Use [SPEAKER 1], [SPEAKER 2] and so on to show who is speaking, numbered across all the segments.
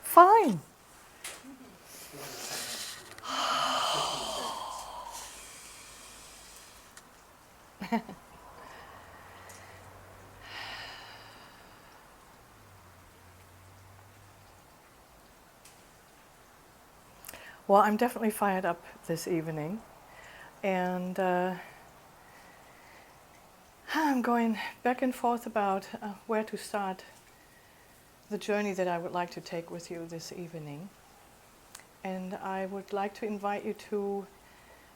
[SPEAKER 1] Fine. Well, I'm definitely fired up this evening, and I'm going back and forth about where to start the journey that I would like to take with you this evening. And I would like to invite you to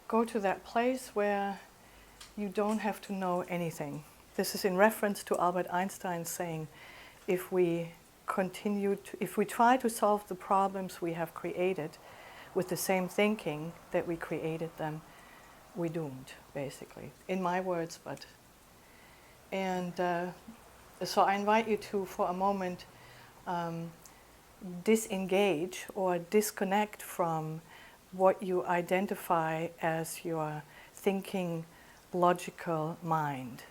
[SPEAKER 1] go to that place where you don't have to know anything. This is in reference to Albert Einstein saying, if we try to solve the problems we have created with the same thinking that we created them, we're doomed, basically. In my words, but. And so I invite you to, for a moment, disengage or disconnect from what you identify as your thinking, logical mind.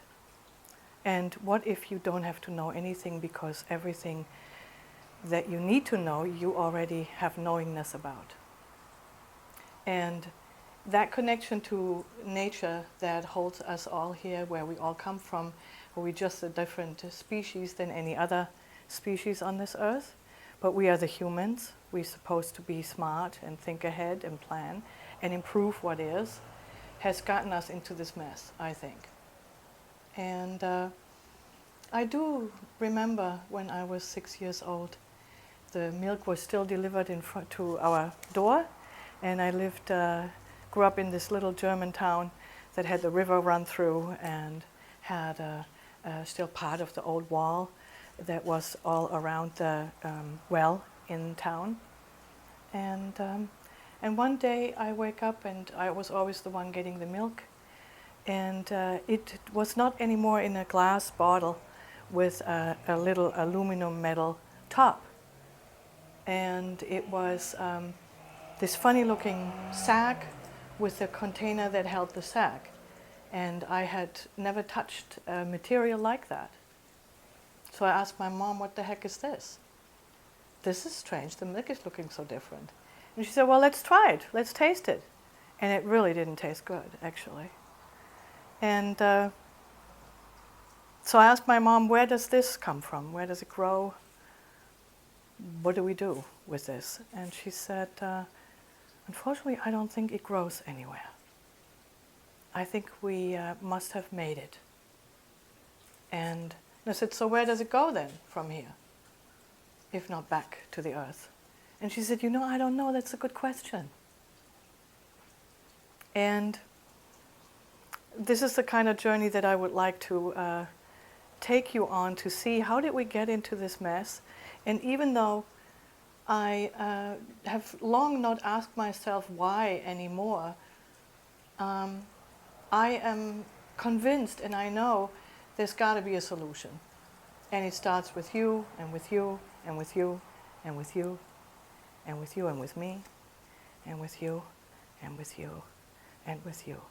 [SPEAKER 1] And what if you don't have to know anything, because everything that you need to know, you already have knowingness about. And that connection to nature that holds us all here, where we all come from, where we're just a different species than any other species on this earth, but we are the humans. We're supposed to be smart and think ahead and plan and improve what is, has gotten us into this mess, I think. And I do remember when I was 6 years old, the milk was still delivered in front to our door, and I grew up in this little German town that had the river run through and had still part of the old wall that was all around the well in town. And one day I wake up and I was always the one getting the milk, and it was not anymore in a glass bottle with a little aluminum metal top. And it was this funny looking sack with a container that held the sack. And I had never touched a material like that. So I asked my mom, what the heck is this? This is strange, the milk is looking so different. And she said, well, let's try it, let's taste it. And it really didn't taste good, actually. And so I asked my mom, where does this come from? Where does it grow? What do we do with this? And she said, unfortunately, I don't think it grows anywhere. I think we must have made it. And I said, so where does it go then from here, if not back to the earth? And she said, I don't know, that's a good question. And this is the kind of journey that I would like to take you on, to see how did we get into this mess. And even though I have long not asked myself why anymore, I am convinced, and I know there's got to be a solution. And it starts with you, and with you, and with you, and with you, and with you, and with me, and with you, and with you, and with you.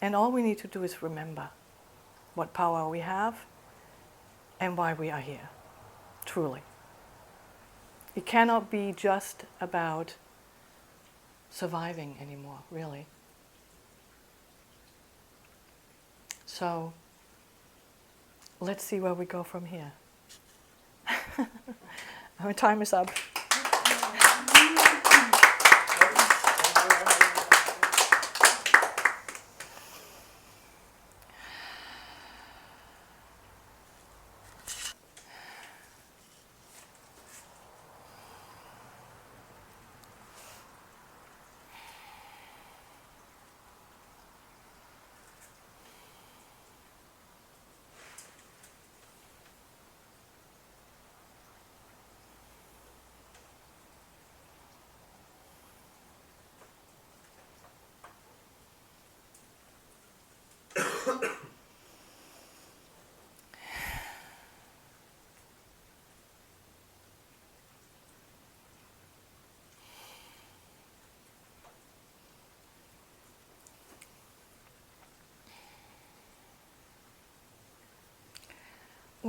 [SPEAKER 1] And all we need to do is remember what power we have and why we are here, truly. It cannot be just about surviving anymore, really. So let's see where we go from here. Our time is up.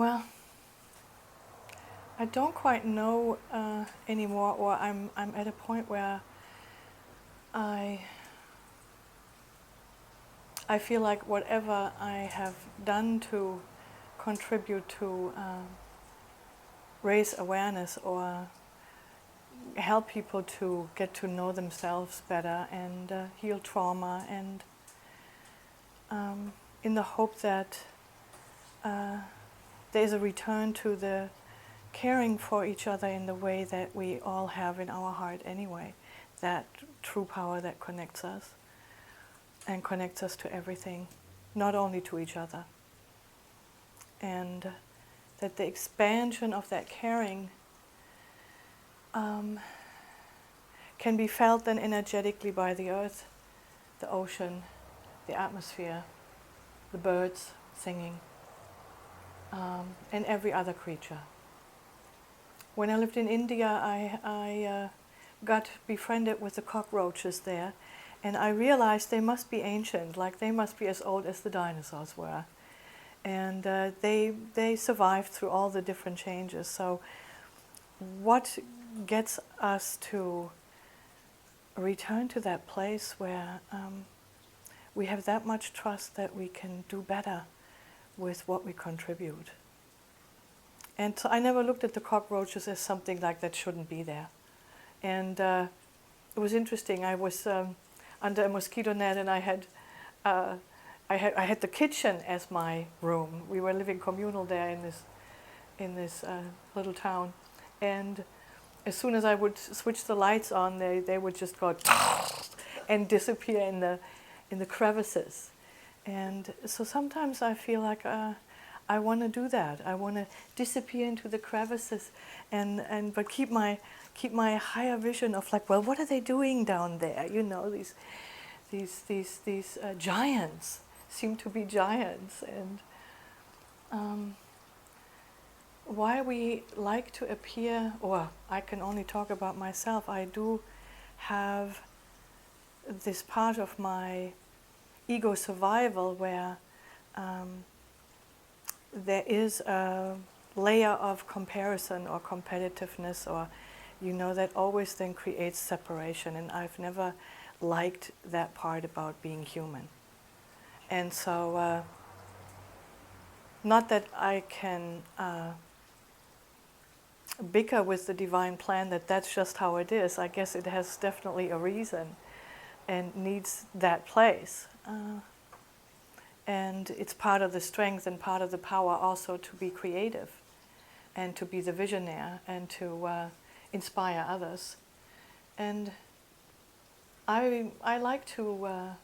[SPEAKER 1] Well, I don't quite know anymore, or I'm at a point where I feel like whatever I have done to contribute to raise awareness or help people to get to know themselves better and heal trauma, and in the hope that there's a return to the caring for each other in the way that we all have in our heart anyway, that true power that connects us and connects us to everything, not only to each other. And that the expansion of that caring can be felt then energetically by the earth, the ocean, the atmosphere, the birds singing, and every other creature. When I lived in India, I got befriended with the cockroaches there, and I realized they must be ancient, like they must be as old as the dinosaurs were. And they survived through all the different changes. So what gets us to return to that place where we have that much trust that we can do better with what we contribute? And so I never looked at the cockroaches as something like that shouldn't be there. And it was interesting. I was under a mosquito net, and I had the kitchen as my room. We were living communal there in this little town, and as soon as I would switch the lights on, they would just go and disappear in the crevices. And so sometimes I feel like I want to do that. I want to disappear into the crevices, but keep my higher vision of like, well, what are they doing down there? You know, these giants seem to be giants, and why we like to appear, or I can only talk about myself. I do have this part of my ego survival where there is a layer of comparison or competitiveness, or that always then creates separation, and I've never liked that part about being human. And so not that I can bicker with the divine plan that that's just how it is. I guess it has definitely a reason and needs that place. And it's part of the strength and part of the power also to be creative and to be the visionaire and to inspire others. And I like to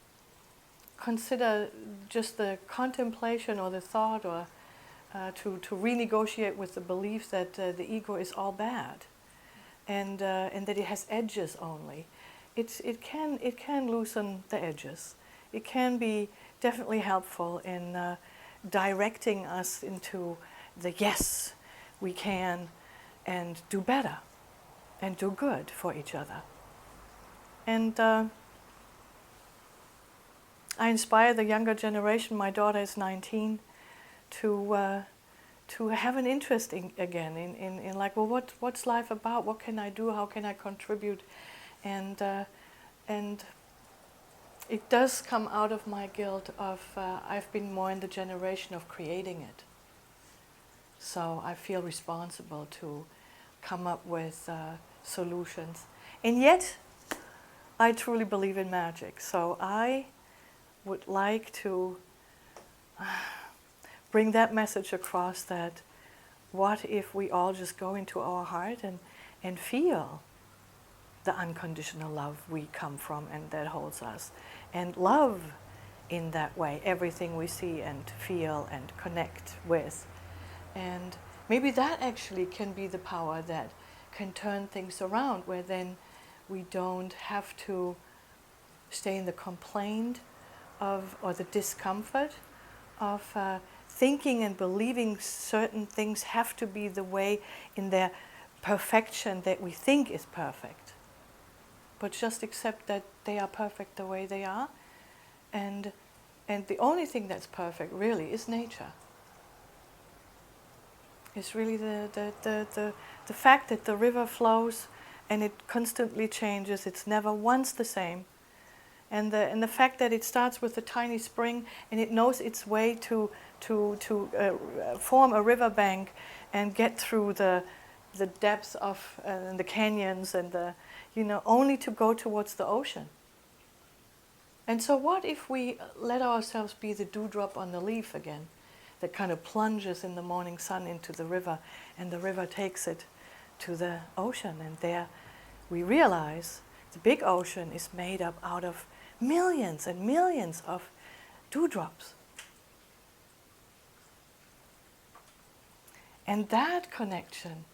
[SPEAKER 1] consider just the contemplation or the thought, or to renegotiate with the belief that the ego is all bad, and that it has edges only. It can loosen the edges. It can be definitely helpful in directing us into the yes, we can, and do better, and do good for each other. And I inspire the younger generation. My daughter is 19, to have an interest in like, well, what's life about? What can I do? How can I contribute? And it does come out of my guilt of I've been more in the generation of creating it. So I feel responsible to come up with solutions. And yet, I truly believe in magic. So I would like to bring that message across, that what if we all just go into our heart and feel the unconditional love we come from and that holds us, and love in that way everything we see and feel and connect with. And maybe that actually can be the power that can turn things around, where then we don't have to stay in the complaint of, or the discomfort of thinking and believing certain things have to be the way in their perfection that we think is perfect. But just accept that they are perfect the way they are, and the only thing that's perfect really is nature. It's really the fact that the river flows and it constantly changes. It's never once the same. And the fact that it starts with a tiny spring and it knows its way to form a riverbank and get through the depths of the canyons and only to go towards the ocean. And so what if we let ourselves be the dewdrop on the leaf again, that kind of plunges in the morning sun into the river, and the river takes it to the ocean, and there we realize the big ocean is made up out of millions and millions of dewdrops. And that connection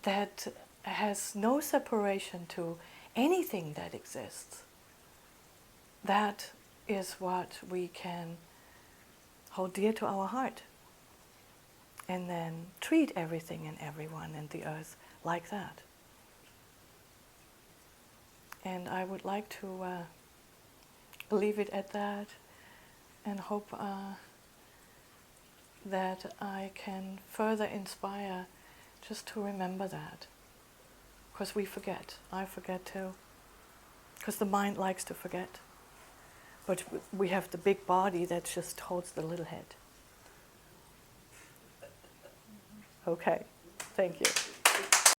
[SPEAKER 1] that has no separation to anything that exists, that is what we can hold dear to our heart, and then treat everything and everyone and the earth like that. And I would like to leave it at that, and hope that I can further inspire just to remember that. Because we forget. I forget too. Because the mind likes to forget. But we have the big body that just holds the little head. Okay, thank you.